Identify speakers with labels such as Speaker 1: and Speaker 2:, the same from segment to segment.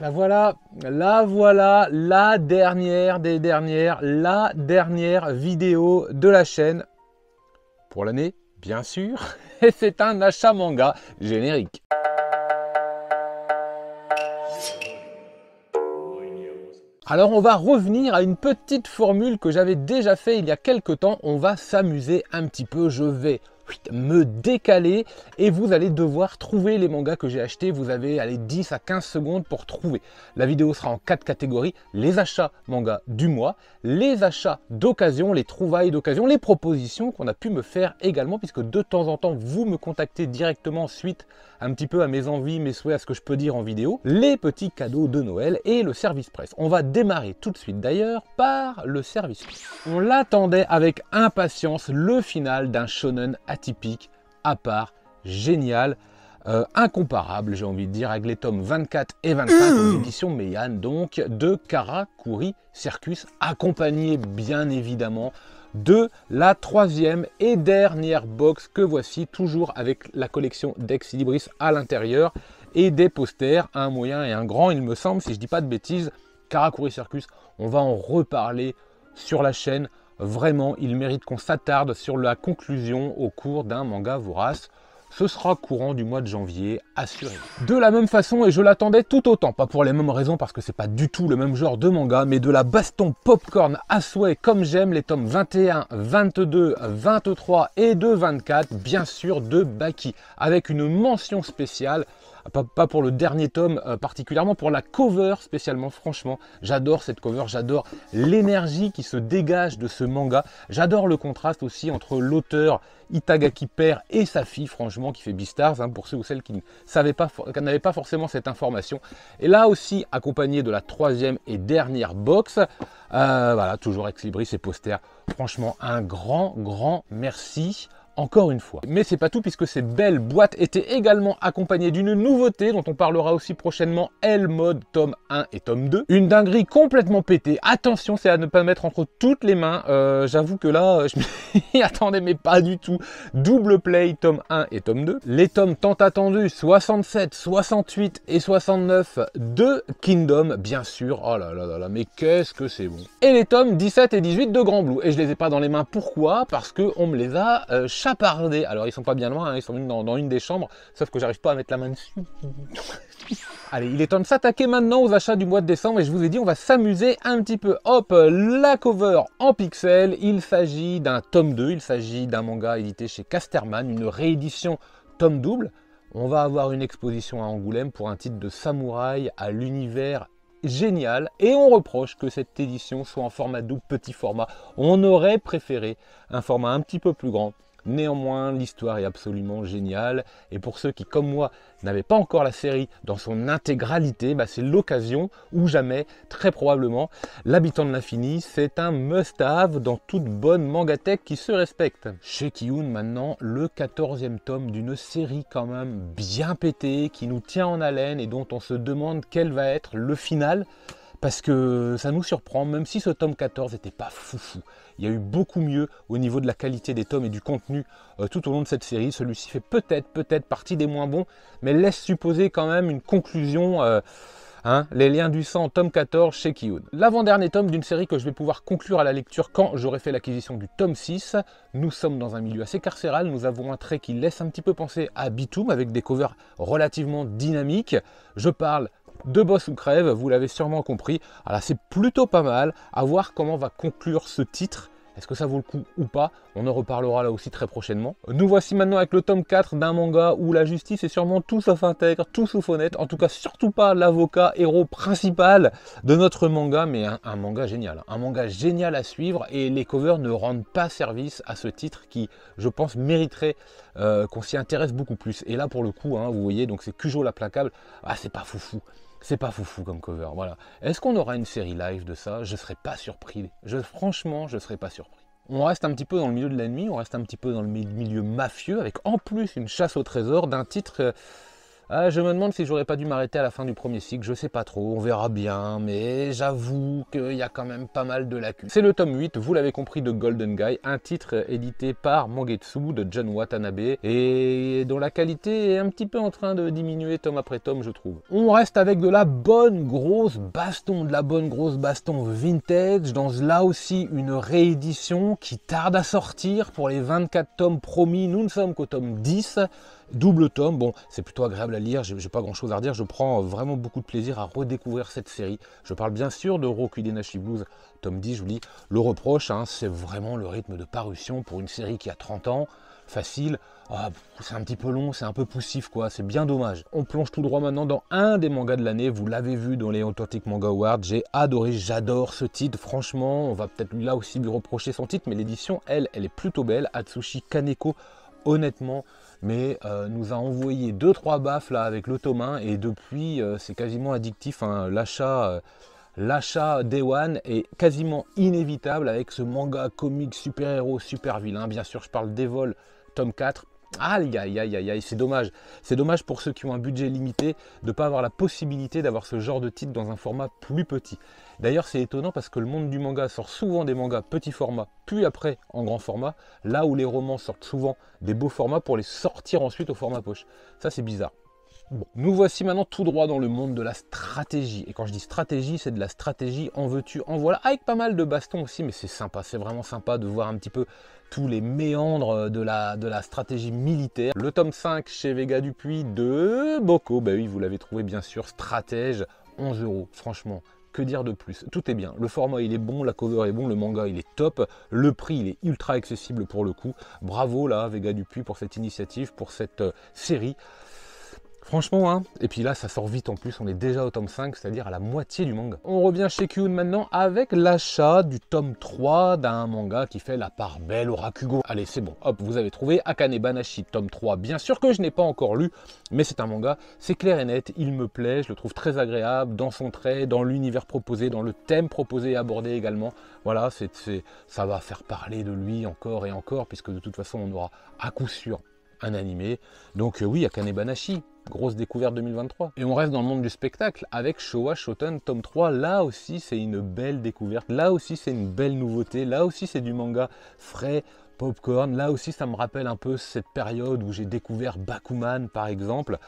Speaker 1: la voilà, la dernière des dernières, la dernière vidéo de la chaîne. Pour l'année, bien sûr, et c'est un achat manga générique. Alors on va revenir à une petite formule que j'avais déjà fait il y a quelques temps. On va s'amuser un petit peu, je vais me décaler et vous allez devoir trouver les mangas que j'ai achetés. Vous avez 10 à 15 secondes pour trouver. La vidéo sera en 4 catégories: les achats manga du mois, les achats d'occasion, les trouvailles d'occasion, les propositions qu'on a pu me faire également, puisque de temps en temps vous me contactez directement suite un petit peu à mes envies, mes souhaits, à ce que je peux dire en vidéo, les petits cadeaux de Noël et le service presse. On va démarrer tout de suite d'ailleurs par le service presse. On l'attendait avec impatience, le final d'un shonen atypique, à part, génial, incomparable, j'ai envie de dire, avec les tomes 24 et 25 aux éditions Meian, donc de Karakuri Circus, accompagné bien évidemment de la troisième et dernière box que voici, toujours avec la collection d'Ex Libris à l'intérieur et des posters, un moyen et un grand, il me semble, si je dis pas de bêtises. Karakuri Circus, on va en reparler sur la chaîne. Vraiment, il mérite qu'on s'attarde sur la conclusion au cours d'un manga vorace. Ce sera courant du mois de janvier, assuré. De la même façon, et je l'attendais tout autant, pas pour les mêmes raisons, parce que c'est pas du tout le même genre de manga, mais de la baston popcorn à souhait, comme j'aime, les tomes 21, 22, 23 et de 24, bien sûr de Baki, avec une mention spéciale. Pas pour le dernier tome particulièrement, pour la cover spécialement. Franchement, j'adore cette cover, j'adore l'énergie qui se dégage de ce manga. J'adore le contraste aussi entre l'auteur Itagaki père et sa fille, franchement, qui fait Beastars, hein, pour ceux ou celles qui n'avaient pas forcément cette information. Et là aussi, accompagné de la troisième et dernière box, voilà, toujours Ex Libris et posters. Franchement, un grand merci. Encore une fois. Mais c'est pas tout, puisque ces belles boîtes étaient également accompagnées d'une nouveauté dont on parlera aussi prochainement, L-Mode tome 1 et tome 2. Une dinguerie complètement pétée. Attention, c'est à ne pas mettre entre toutes les mains. J'avoue que là, je m'y attendais, mais pas du tout. Double play tome 1 et tome 2. Les tomes tant attendus 67, 68 et 69 de Kingdom, bien sûr. Oh là là là là, mais qu'est-ce que c'est bon. Et les tomes 17 et 18 de Grand Blue. Et je les ai pas dans les mains. Pourquoi? Parce qu'on me les a chapardés. Alors ils sont pas bien loin, hein, ils sont dans une des chambres, sauf que j'arrive pas à mettre la main dessus. Allez, il est temps de s'attaquer maintenant aux achats du mois de décembre, et je vous ai dit, on va s'amuser un petit peu. Hop, la cover en pixels. Il s'agit d'un tome 2, il s'agit d'un manga édité chez Casterman, une réédition tome double. On va avoir une exposition à Angoulême pour un titre de samouraï à l'univers génial, et on reproche que cette édition soit en format double, petit format. On aurait préféré un format un petit peu plus grand. Néanmoins, l'histoire est absolument géniale, et pour ceux qui, comme moi, n'avaient pas encore la série dans son intégralité, bah c'est l'occasion ou jamais, très probablement. L'Habitant de l'Infini, c'est un must-have dans toute bonne mangatech qui se respecte. Chez Kiyun, maintenant, le 14e tome d'une série quand même bien pétée, qui nous tient en haleine et dont on se demande quel va être le final. Parce que ça nous surprend, même si ce tome 14 n'était pas foufou. Il y a eu beaucoup mieux au niveau de la qualité des tomes et du contenu tout au long de cette série. Celui-ci fait peut-être partie des moins bons, mais laisse supposer quand même une conclusion, les liens du sang, tome 14 chez Kiyun. L'avant-dernier tome d'une série que je vais pouvoir conclure à la lecture quand j'aurai fait l'acquisition du tome 6. Nous sommes dans un milieu assez carcéral, nous avons un trait qui laisse un petit peu penser à Bitoum, avec des covers relativement dynamiques. Je parle de Boss ou Crève, vous l'avez sûrement compris. Alors c'est plutôt pas mal, à voir comment va conclure ce titre. Est-ce que ça vaut le coup ou pas? On en reparlera là aussi très prochainement. Nous voici maintenant avec le tome 4 d'un manga où la justice est sûrement tout sauf intègre, tout sauf honnête. En tout cas, surtout pas l'avocat héros principal de notre manga, mais un manga génial. Un manga génial à suivre, et les covers ne rendent pas service à ce titre qui, je pense, mériterait qu'on s'y intéresse beaucoup plus. Et là, pour le coup, vous voyez, donc c'est Cujo l'implacable. Ah, c'est pas foufou. C'est pas foufou comme cover, voilà. Est-ce qu'on aura une série live de ça? Je serais pas surpris. Franchement, je serais pas surpris. On reste un petit peu dans le milieu de la nuit, on reste un petit peu dans le milieu mafieux, avec en plus une chasse au trésor d'un titre Je me demande si j'aurais pas dû m'arrêter à la fin du premier cycle, je sais pas trop, on verra bien, mais j'avoue qu'il y a quand même pas mal de lacunes. C'est le tome 8, vous l'avez compris, de Golden Guy, un titre édité par Mangetsu de John Watanabe, et dont la qualité est un petit peu en train de diminuer tome après tome, je trouve. On reste avec de la bonne grosse baston, vintage, dans là aussi une réédition qui tarde à sortir pour les 24 tomes promis, nous ne sommes qu'au tome 10, double tome, bon c'est plutôt agréable à lire, j'ai pas grand chose à redire, je prends vraiment beaucoup de plaisir à redécouvrir cette série. Je parle bien sûr de Rokudenashi Blues, tome 10, je vous dis, le reproche, hein, c'est vraiment le rythme de parution pour une série qui a 30 ans, facile, c'est un petit peu long, c'est un peu poussif quoi, c'est bien dommage. On plonge tout droit maintenant dans un des mangas de l'année, vous l'avez vu dans les Authentic Manga Awards, j'ai adoré, j'adore ce titre, franchement, on va peut-être là aussi lui reprocher son titre, mais l'édition, elle est plutôt belle, Atsushi Kaneko, honnêtement, mais nous a envoyé 2-3 baffes là avec le tome 1 et depuis c'est quasiment addictif, hein. L'achat Day One est quasiment inévitable avec ce manga comique super-héros, super-vilain. Bien sûr, je parle d'Evol, tome 4. Aïe, aïe, aïe, aïe, aïe, c'est dommage. C'est dommage pour ceux qui ont un budget limité de ne pas avoir la possibilité d'avoir ce genre de titre dans un format plus petit. D'ailleurs, c'est étonnant parce que le monde du manga sort souvent des mangas petit format, puis après en grand format, là où les romans sortent souvent des beaux formats pour les sortir ensuite au format poche. Ça, c'est bizarre. Bon, nous voici maintenant tout droit dans le monde de la stratégie. Et quand je dis stratégie, c'est de la stratégie en veux-tu, en voilà, avec pas mal de bastons aussi, mais c'est sympa, c'est vraiment sympa de voir un petit peu tous les méandres de la stratégie militaire. Le tome 5 chez Vega Dupuis de Boko, bah oui, vous l'avez trouvé bien sûr, stratège, 11 €, franchement. Que dire de plus? Tout est bien. Le format il est bon, la cover est bon, le manga il est top, le prix il est ultra accessible pour le coup. Bravo là, Vega Dupuis pour cette initiative, pour cette série. Franchement, hein, et puis là ça sort vite en plus, on est déjà au tome 5, c'est-à-dire à la moitié du manga. On revient chez Kyun maintenant avec l'achat du tome 3 d'un manga qui fait la part belle au Rakugo. Allez, c'est bon, hop, vous avez trouvé Akane Banashi, tome 3. Bien sûr que je n'ai pas encore lu, mais c'est un manga, c'est clair et net, il me plaît, je le trouve très agréable dans son trait, dans l'univers proposé, dans le thème proposé et abordé également. Voilà, ça va faire parler de lui encore et encore, puisque de toute façon on aura à coup sûr un animé. Donc oui, Akane Banashi, grosse découverte 2023. Et on reste dans le monde du spectacle avec Showa Shoten tome 3. Là aussi, c'est une belle découverte. Là aussi, c'est une belle nouveauté. Là aussi, c'est du manga frais, popcorn. Là aussi, ça me rappelle un peu cette période où j'ai découvert Bakuman, par exemple.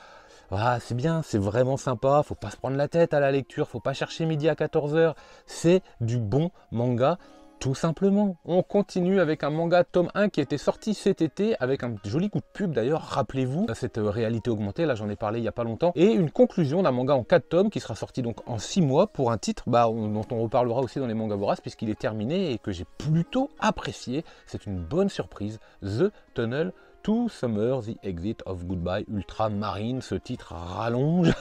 Speaker 1: Voilà, c'est bien, c'est vraiment sympa. Faut pas se prendre la tête à la lecture. Faut pas chercher midi à 14 h. C'est du bon manga. Tout simplement. On continue avec un manga tome 1 qui était sorti cet été avec un joli coup de pub d'ailleurs, rappelez-vous, cette réalité augmentée, là j'en ai parlé il n'y a pas longtemps, et une conclusion d'un manga en 4 tomes qui sera sorti donc en 6 mois pour un titre dont on reparlera aussi dans les mangas voraces puisqu'il est terminé et que j'ai plutôt apprécié. C'est une bonne surprise, The Tunnel to Summer, The Exit of Goodbye Ultramarine. Ce titre rallonge.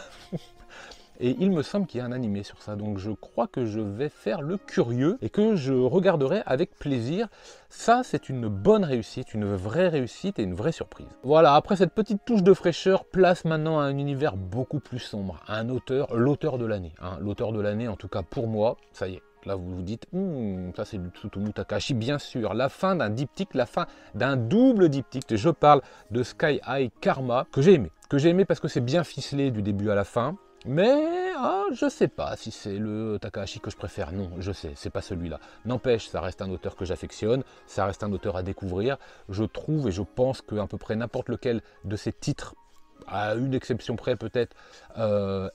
Speaker 1: Et il me semble qu'il y a un animé sur ça, donc je crois que je vais faire le curieux et que je regarderai avec plaisir. Ça, c'est une bonne réussite, une vraie réussite et une vraie surprise. Voilà, après cette petite touche de fraîcheur, place maintenant à un univers beaucoup plus sombre. Un auteur, l'auteur de l'année. Hein, l'auteur de l'année, en tout cas pour moi, ça y est. Là, vous vous dites, ça c'est du Tsutomu Takahashi, bien sûr. La fin d'un diptyque, la fin d'un double diptyque. Je parle de Sky High Karma, que j'ai aimé. Que j'ai aimé parce que c'est bien ficelé du début à la fin. Mais je sais pas si c'est le Takahashi que je préfère. Non, je sais, c'est pas celui-là. N'empêche, ça reste un auteur que j'affectionne, ça reste un auteur à découvrir. Je trouve et je pense qu'à peu près n'importe lequel de ces titres, à une exception près peut-être,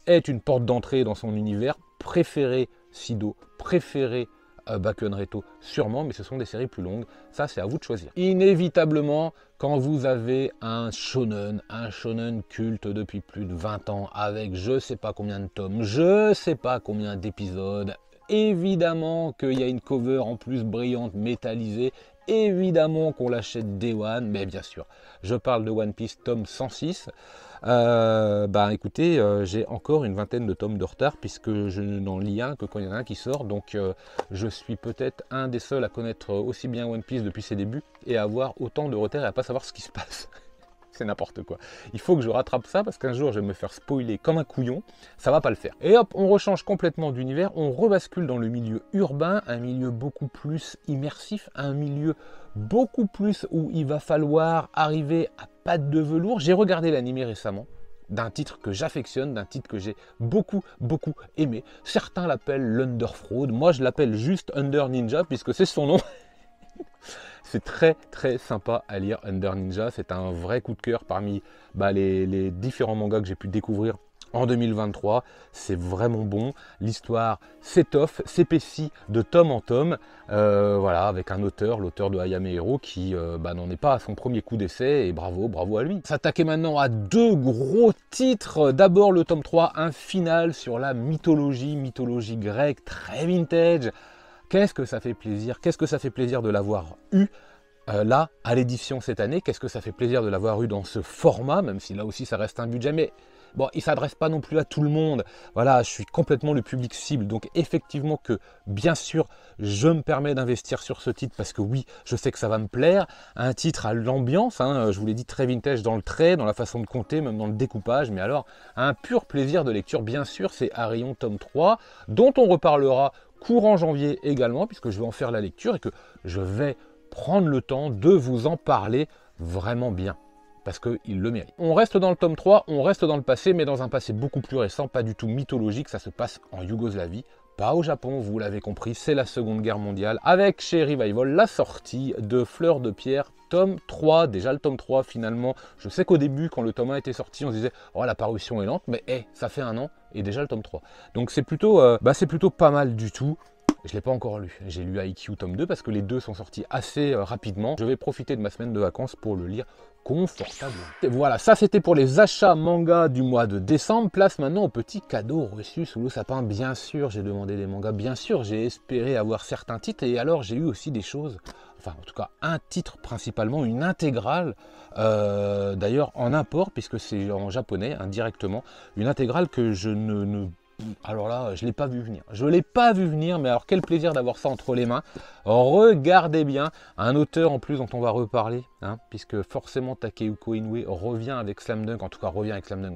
Speaker 1: est une porte d'entrée dans son univers. Préféré Sido, préféré Bakuan Reto, sûrement, mais ce sont des séries plus longues. Ça, c'est à vous de choisir. Inévitablement, quand vous avez un shonen culte depuis plus de 20 ans, avec je sais pas combien de tomes, je sais pas combien d'épisodes, évidemment qu'il y a une cover en plus brillante, métallisée, évidemment qu'on l'achète Day One, mais bien sûr, je parle de One Piece tome 106. Écoutez, j'ai encore une vingtaine de tomes de retard puisque je n'en lis un que quand il y en a un qui sort, donc je suis peut-être un des seuls à connaître aussi bien One Piece depuis ses débuts et à avoir autant de retard et à pas savoir ce qui se passe. C'est n'importe quoi. Il faut que je rattrape ça parce qu'un jour je vais me faire spoiler comme un couillon, ça va pas le faire. Et hop, on rechange complètement d'univers, on rebascule dans le milieu urbain, un milieu beaucoup plus immersif, un milieu beaucoup plus où il va falloir arriver à pattes de velours. J'ai regardé l'animé récemment, d'un titre que j'affectionne, d'un titre que j'ai beaucoup aimé. Certains l'appellent l'Underfraud, moi je l'appelle juste Under Ninja puisque c'est son nom. C'est très sympa à lire, Under Ninja, c'est un vrai coup de cœur parmi les différents mangas que j'ai pu découvrir en 2023, c'est vraiment bon, l'histoire s'étoffe, s'épaissit de tome en tome, voilà, avec un auteur, l'auteur de Hayame Hero, qui n'en est pas à son premier coup d'essai, et bravo à lui. S'attaquer maintenant à deux gros titres, d'abord le tome 3, un final sur la mythologie grecque, très vintage. Qu'est-ce que ça fait plaisir, de l'avoir eu là, à l'édition cette année, qu'est-ce que ça fait plaisir de l'avoir eu dans ce format, même si là aussi ça reste un budget, mais bon, il ne s'adresse pas non plus à tout le monde. Voilà, je suis complètement le public cible. Donc effectivement que, bien sûr, je me permets d'investir sur ce titre parce que oui, je sais que ça va me plaire. Un titre à l'ambiance, hein, je vous l'ai dit, très vintage dans le trait, dans la façon de compter, même dans le découpage. Mais alors, un pur plaisir de lecture, bien sûr, c'est Arion tome 3, dont on reparlera courant janvier également, puisque je vais en faire la lecture et que je vais prendre le temps de vous en parler vraiment bien. Parce qu'il le mérite. On reste dans le tome 3, on reste dans le passé, mais dans un passé beaucoup plus récent, pas du tout mythologique, ça se passe en Yougoslavie, pas au Japon, vous l'avez compris, c'est la Seconde Guerre mondiale, avec chez Revival la sortie de Fleur de Pierre, tome 3, déjà le tome 3 finalement, je sais qu'au début, quand le tome 1 était sorti, on se disait « Oh, la parution est lente », mais ça fait un an, et déjà le tome 3. Donc c'est plutôt pas mal du tout. Je ne l'ai pas encore lu, j'ai lu IQ tome 2 parce que les deux sont sortis assez rapidement. Je vais profiter de ma semaine de vacances pour le lire confortablement. Et voilà, ça c'était pour les achats manga du mois de décembre. Place maintenant au petit cadeau reçu sous le sapin. Bien sûr, j'ai demandé des mangas, bien sûr, j'ai espéré avoir certains titres et alors j'ai eu aussi des choses, enfin en tout cas un titre principalement, une intégrale, d'ailleurs en import puisque c'est en japonais, indirectement, une intégrale que je alors là, je ne l'ai pas vu venir. Je ne l'ai pas vu venir, mais alors quel plaisir d'avoir ça entre les mains. Regardez bien, un auteur en plus dont on va reparler, hein, puisque forcément Takehiko Inoue revient avec Slam Dunk, en tout cas revient avec Slam Dunk,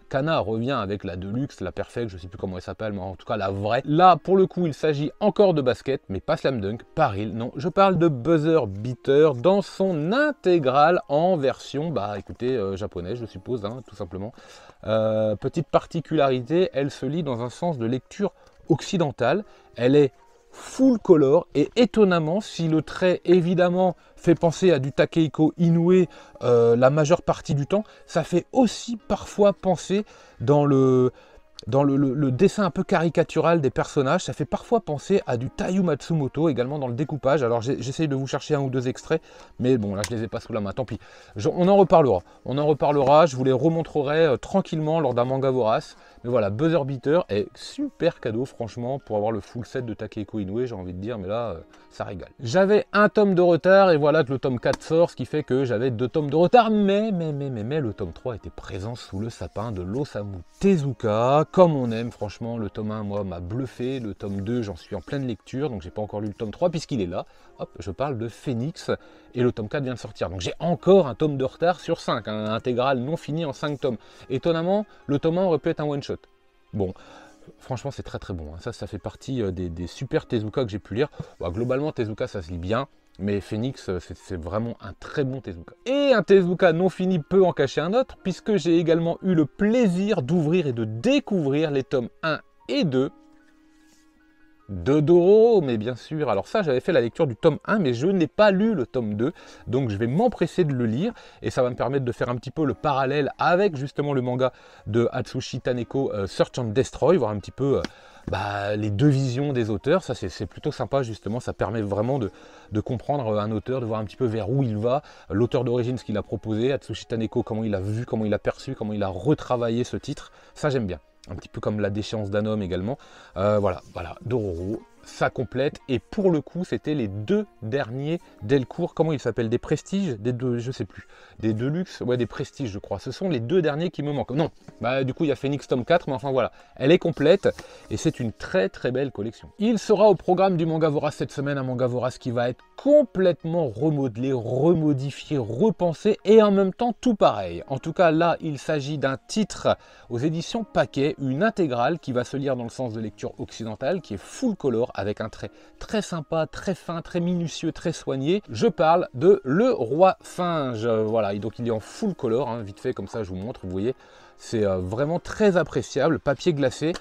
Speaker 1: Kana revient avec la Deluxe, la Perfect, je ne sais plus comment elle s'appelle, mais en tout cas la vraie. Là, pour le coup, il s'agit encore de basket, mais pas Slam Dunk, pas Reel, non. Je parle de Buzzer Beater dans son intégrale en version, écoutez, japonaise, je suppose, hein, tout simplement. Petite particularité, elle se lit dans un sens de lecture occidental. Elle est full color et étonnamment, si le trait évidemment fait penser à du Takehiko Inoue la majeure partie du temps, ça fait aussi parfois penser dans le dessin un peu caricatural des personnages, ça fait parfois penser à du Taiyu Matsumoto, également dans le découpage. Alors j'essaye de vous chercher un ou deux extraits, mais bon, là je les ai pas sous la main, tant pis. On en reparlera, je vous les remontrerai tranquillement lors d'un manga vorace. Mais voilà, Buzzer Beater est super cadeau, franchement, pour avoir le full set de Takehiko Inoue, j'ai envie de dire, mais là, ça régale. J'avais un tome de retard, et voilà que le tome 4 sort, ce qui fait que j'avais 2 tomes de retard, mais le tome 3 était présent sous le sapin de l'Osamu Tezuka, comme on aime, franchement, le tome 1, moi, m'a bluffé, le tome 2, j'en suis en pleine lecture, donc j'ai pas encore lu le tome 3, puisqu'il est là. Hop, je parle de Phoenix, et le tome 4 vient de sortir, donc j'ai encore un tome de retard sur 5, un intégral non fini en 5 tomes. Étonnamment, le tome 1 aurait pu être un one-shot. Bon, franchement, c'est très bon, hein. Ça fait partie des super Tezuka que j'ai pu lire. Globalement, Tezuka, ça se lit bien, mais Phoenix, c'est vraiment un très bon Tezuka. Et un Tezuka non fini peut en cacher un autre, puisque j'ai également eu le plaisir d'ouvrir et de découvrir les tomes 1 et 2 de Dororo, mais bien sûr. Alors ça, j'avais fait la lecture du tome 1, mais je n'ai pas lu le tome 2, donc je vais m'empresser de le lire, et ça va me permettre de faire un petit peu le parallèle avec justement le manga de Atsushi Taneko, Search and Destroy, voir un petit peu les deux visions des auteurs. Ça, c'est plutôt sympa, justement, ça permet vraiment de comprendre un auteur, de voir un petit peu vers où il va, l'auteur d'origine, ce qu'il a proposé, Atsushi Taneko, comment il a vu, comment il a perçu, comment il a retravaillé ce titre. Ça, j'aime bien. Un petit peu comme La déchéance d'un homme également. Voilà, Dororo, ça complète. Et pour le coup, c'était les 2 derniers Delcourt. Comment ils s'appellent? Des Prestiges? Des deux, je sais plus. Des Deluxe? Ouais, des Prestiges, je crois. Ce sont les 2 derniers qui me manquent. Non, du coup, il y a Phoenix tome 4, mais enfin voilà. Elle est complète et c'est une très belle collection. Il sera au programme du Manga Vorace cette semaine, un Manga Vorace qui va être complètement remodelé, remodifié, repensé et en même temps tout pareil. En tout cas, là, il s'agit d'un titre aux éditions Paquet, une intégrale qui va se lire dans le sens de lecture occidentale, qui est full color, avec un trait très sympa, très fin, très minutieux, très soigné. Je parle de Le Roi Singe. Voilà, et donc il est en full color, hein, vite fait, comme ça je vous montre, vous voyez. C'est vraiment très appréciable, papier glacé.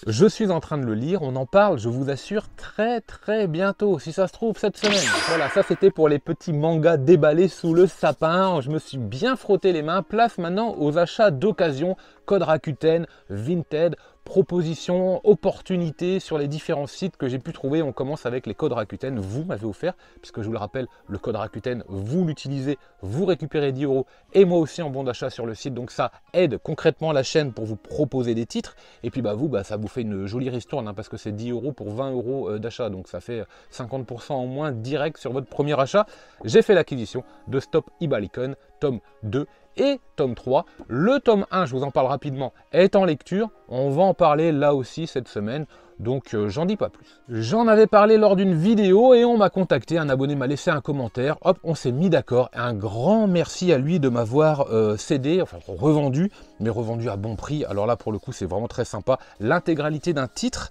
Speaker 1: Je suis en train de le lire, on en parle, je vous assure, très bientôt, si ça se trouve cette semaine. Voilà, ça c'était pour les petits mangas déballés sous le sapin. Je me suis bien frotté les mains. Place maintenant aux achats d'occasion, code Rakuten, Vinted, propositions, opportunités sur les différents sites que j'ai pu trouver. On commence avec les codes Rakuten, vous m'avez offert, puisque je vous le rappelle, le code Rakuten, vous l'utilisez, vous récupérez 10 € et moi aussi en bon d'achat sur le site. Donc ça aide concrètement la chaîne pour vous proposer des titres. Et puis vous, ça vous fait une jolie ristourne, hein, parce que c'est 10 € pour 20 € d'achat. Donc ça fait 50% en moins direct sur votre premier achat. J'ai fait l'acquisition de Stop Ibalikon, tome 2 et tome 3. Le tome 1, je vous en parle rapidement, est en lecture. On va en parler là aussi cette semaine. Donc j'en dis pas plus. J'en avais parlé lors d'une vidéo et on m'a contacté, un abonné m'a laissé un commentaire. Hop, on s'est mis d'accord. Un grand merci à lui de m'avoir cédé, enfin revendu, mais revendu à bon prix. Alors là pour le coup c'est vraiment très sympa. L'intégralité d'un titre,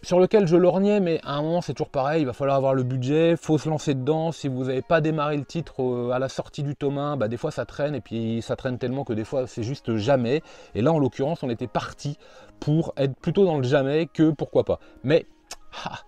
Speaker 1: sur lequel je lorgnais, mais à un moment c'est toujours pareil, il va falloir avoir le budget, il faut se lancer dedans. Si vous n'avez pas démarré le titre à la sortie du tome 1, des fois ça traîne, et puis ça traîne tellement que des fois c'est juste jamais. Et là en l'occurrence on était parti pour être plutôt dans le jamais que pourquoi pas. Mais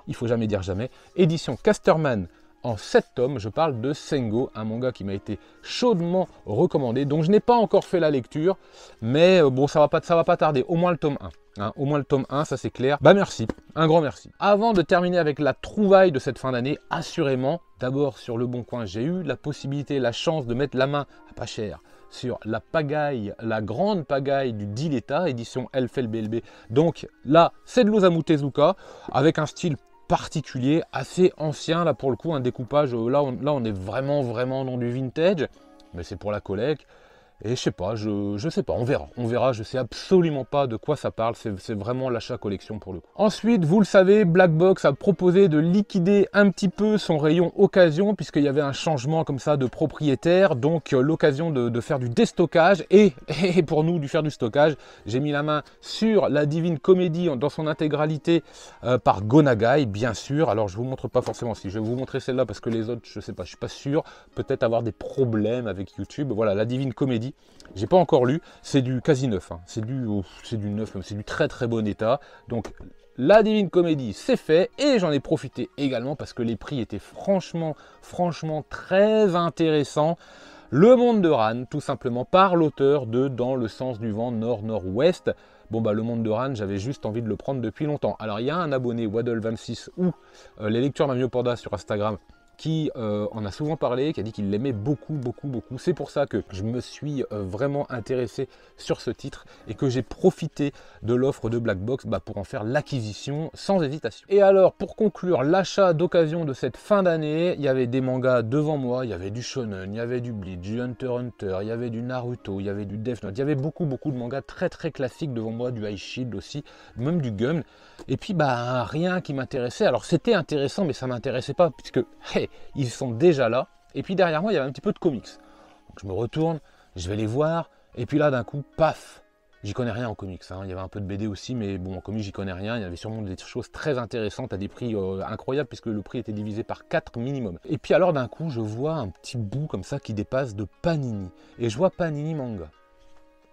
Speaker 1: il faut jamais dire jamais. Édition Casterman en 7 tomes, je parle de Sengo, un manga qui m'a été chaudement recommandé, dont je n'ai pas encore fait la lecture, mais bon, ça va pas tarder, au moins le tome 1. Hein, au moins le tome 1, ça c'est clair. Merci, un grand merci. Avant de terminer avec la trouvaille de cette fin d'année, assurément, d'abord sur Le Bon Coin, j'ai eu la possibilité, la chance de mettre la main à pas cher sur la pagaille, la grande pagaille du Diletta, édition LFLBLB. Donc là, c'est de l'Osamu Tezuka, avec un style particulier, assez ancien, là pour le coup, un découpage, là on est vraiment dans du vintage, mais c'est pour la collecte. Et je sais pas, on verra, je sais absolument pas de quoi ça parle, c'est vraiment l'achat collection pour le coup. Ensuite, vous le savez, Black Box a proposé de liquider un petit peu son rayon occasion, puisqu'il y avait un changement comme ça de propriétaire, donc l'occasion de faire du déstockage, et pour nous, faire du stockage, j'ai mis la main sur la Divine Comedy dans son intégralité par Go Nagai, bien sûr. Alors je vous montre pas forcément, si je vais vous montrer celle-là, parce que les autres, je sais pas, je suis pas sûr, peut-être avoir des problèmes avec YouTube. Voilà, la Divine Comedy. J'ai pas encore lu, c'est du quasi neuf, hein. C'est du neuf, c'est du très bon état. Donc la Divine Comedy c'est fait, et j'en ai profité également parce que les prix étaient franchement très intéressants. Le Monde de Ran, tout simplement, par l'auteur de Dans le sens du vent nord-nord-ouest. Bon le Monde de Ran, j'avais juste envie de le prendre depuis longtemps. Alors il y a un abonné, Waddle26, ou les lectures d'un vieux panda sur Instagram, qui en a souvent parlé, qui a dit qu'il l'aimait beaucoup. C'est pour ça que je me suis vraiment intéressé sur ce titre et que j'ai profité de l'offre de Black Box pour en faire l'acquisition sans hésitation. Et alors, pour conclure l'achat d'occasion de cette fin d'année, il y avait des mangas devant moi, il y avait du shonen, il y avait du Bleach, du Hunter x Hunter, il y avait du Naruto, il y avait du Death Note, il y avait beaucoup de mangas très classiques devant moi, du High Shield aussi, même du Gum. Et puis rien qui m'intéressait. Alors c'était intéressant, mais ça m'intéressait pas, puisque ils sont déjà là. Et puis derrière moi, il y avait un petit peu de comics. Donc je me retourne, je vais les voir, et puis là d'un coup, paf, j'y connais rien en comics. Hein. Il y avait un peu de BD aussi, mais bon, en comics, j'y connais rien. Il y avait sûrement des choses très intéressantes à des prix incroyables, puisque le prix était divisé par 4 minimum. Et puis alors d'un coup, je vois un petit bout comme ça qui dépasse de Panini. Et je vois Panini Manga.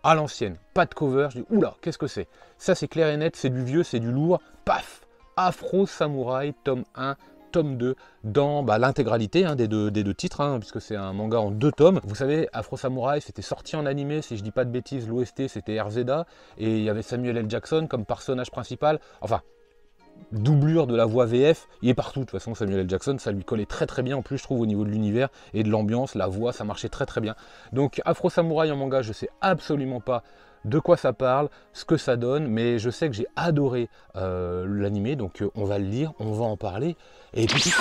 Speaker 1: À l'ancienne, pas de cover, je dis oula, qu'est-ce que c'est? Ça c'est clair et net, c'est du vieux, c'est du lourd, paf, Afro Samurai, tome 1, tome 2, dans l'intégralité des deux titres, puisque c'est un manga en 2 tomes. Vous savez, Afro Samurai, c'était sorti en animé, si je dis pas de bêtises, l'OST c'était RZA, et il y avait Samuel L. Jackson comme personnage principal, enfin, doublure de la voix VF, il est partout de toute façon. Samuel L. Jackson, ça lui collait très bien en plus, je trouve, au niveau de l'univers et de l'ambiance, la voix, ça marchait très bien. Donc Afro Samurai en manga, je sais absolument pas de quoi ça parle, ce que ça donne, mais je sais que j'ai adoré l'animé, donc on va le lire, on va en parler. Et puis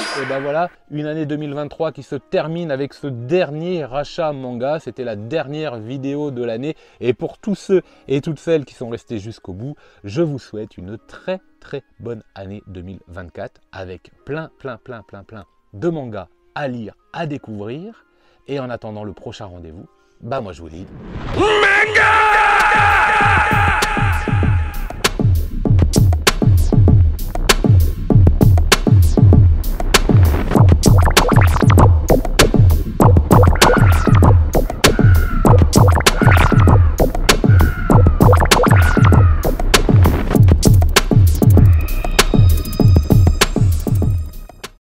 Speaker 1: voilà, une année 2023 qui se termine avec ce dernier rachat manga. C'était la dernière vidéo de l'année, et pour tous ceux et toutes celles qui sont restés jusqu'au bout, je vous souhaite une très bonne année 2024 avec plein de mangas à lire, à découvrir. Et en attendant le prochain rendez-vous, moi je vous dis manga.